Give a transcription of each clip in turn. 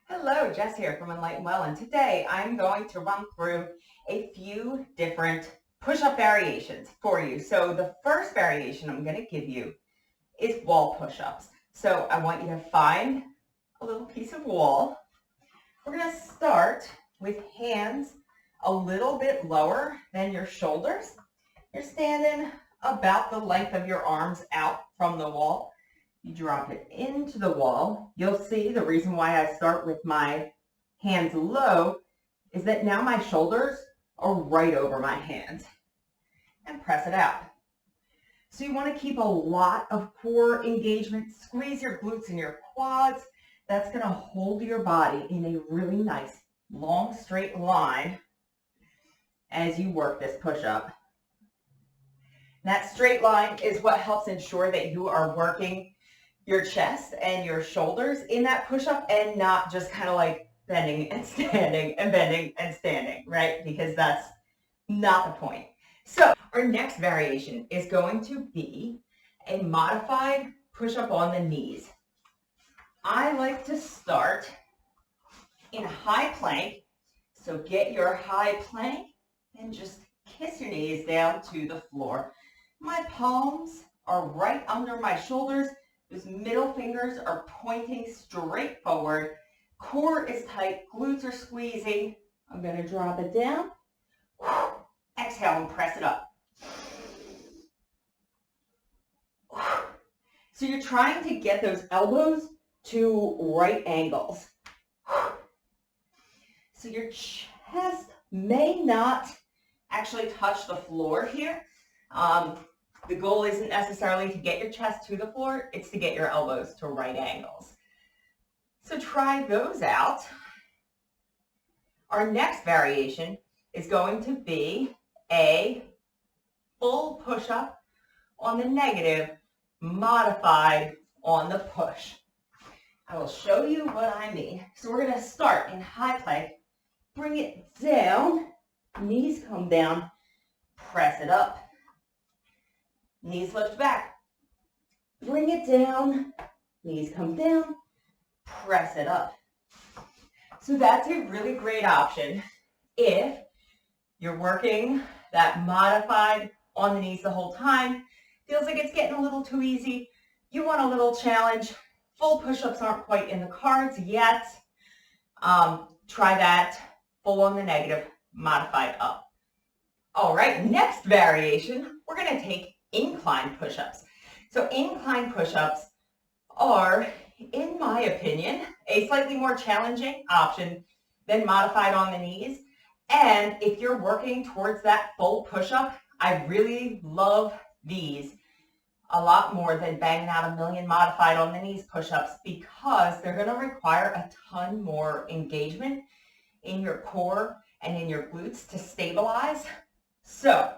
Hello, Jess here from Enlighten Well, and today I'm going to run through a few different push-up variations for you. So the first variation I'm going to give you is wall push-ups. So I want you to find a little piece of wall. We're going to start with hands a little bit lower than your shoulders. You're standing about the length of your arms out from the wall. You drop it into the wall. You'll see the reason why I start with my hands low is that now my shoulders are right over my hands. And press it out. So you want to keep a lot of core engagement. Squeeze your glutes and your quads. That's going to hold your body in a really nice long straight line as you work this push-up. That straight line is what helps ensure that you are working your chest and your shoulders in that push-up and not just kind of like bending and standing and bending and standing, right? Because that's not the point. So our next variation is going to be a modified push-up on the knees. I like to start in a high plank. So get your high plank and just kiss your knees down to the floor. My palms are right under my shoulders. Those middle fingers are pointing straight forward. Core is tight. Glutes are squeezing. I'm going to drop it down. Exhale and press it up. So you're trying to get those elbows to right angles. So your chest may not actually touch the floor here. The goal isn't necessarily to get your chest to the floor, it's to get your elbows to right angles. So try those out. Our next variation is going to be a full push-up on the negative, modified on the push. I will show you what I mean. So we're going to start in high plank, bring it down, knees come down, press it up. Knees lift back. Bring it down. Knees come down. Press it up. So that's a really great option if you're working that modified on the knees the whole time. Feels like it's getting a little too easy. You want a little challenge. Full push-ups aren't quite in the cards yet. Try that. Full on the negative, modified up. All right, next variation, we're going to take incline push-ups. So incline push-ups are, in my opinion, a slightly more challenging option than modified on the knees. And if you're working towards that full push-up, I really love these a lot more than banging out a million modified on the knees push-ups because they're going to require a ton more engagement in your core and in your glutes to stabilize. So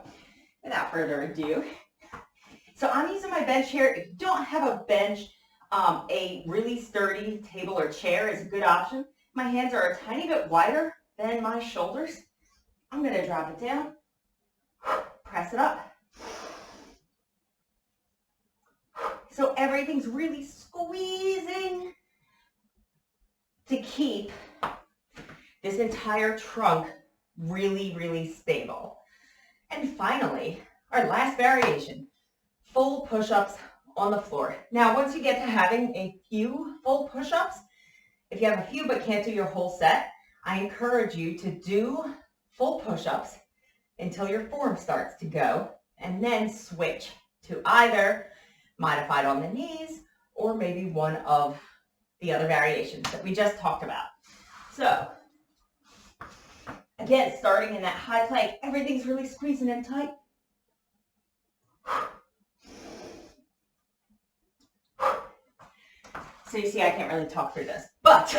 without further ado, so I'm using my bench here. If you don't have a bench, a really sturdy table or chair is a good option. My hands are a tiny bit wider than my shoulders. I'm going to drop it down, press it up. So everything's really squeezing to keep this entire trunk really, really stable. And finally, our last variation. Full push-ups on the floor. Now, once you get to having a few full push-ups, if you have a few but can't do your whole set, I encourage you to do full push-ups until your form starts to go, and then switch to either modified on the knees or maybe one of the other variations that we just talked about. So, again, starting in that high plank, everything's really squeezing in tight. So you see, I can't really talk through this, but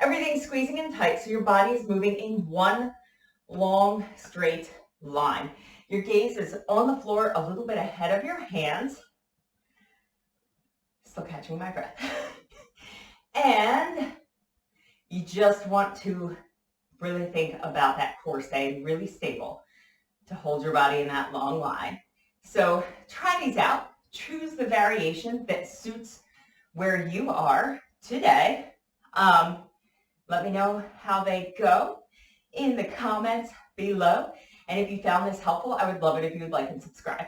everything's squeezing in tight, so your body is moving in one long, straight line. Your gaze is on the floor a little bit ahead of your hands. Still catching my breath. And you just want to really think about that core staying really stable to hold your body in that long line. So try these out. Choose the variation that suits where you are today. Let me know how they go in the comments below. And if you found this helpful, I would love it if you would like and subscribe.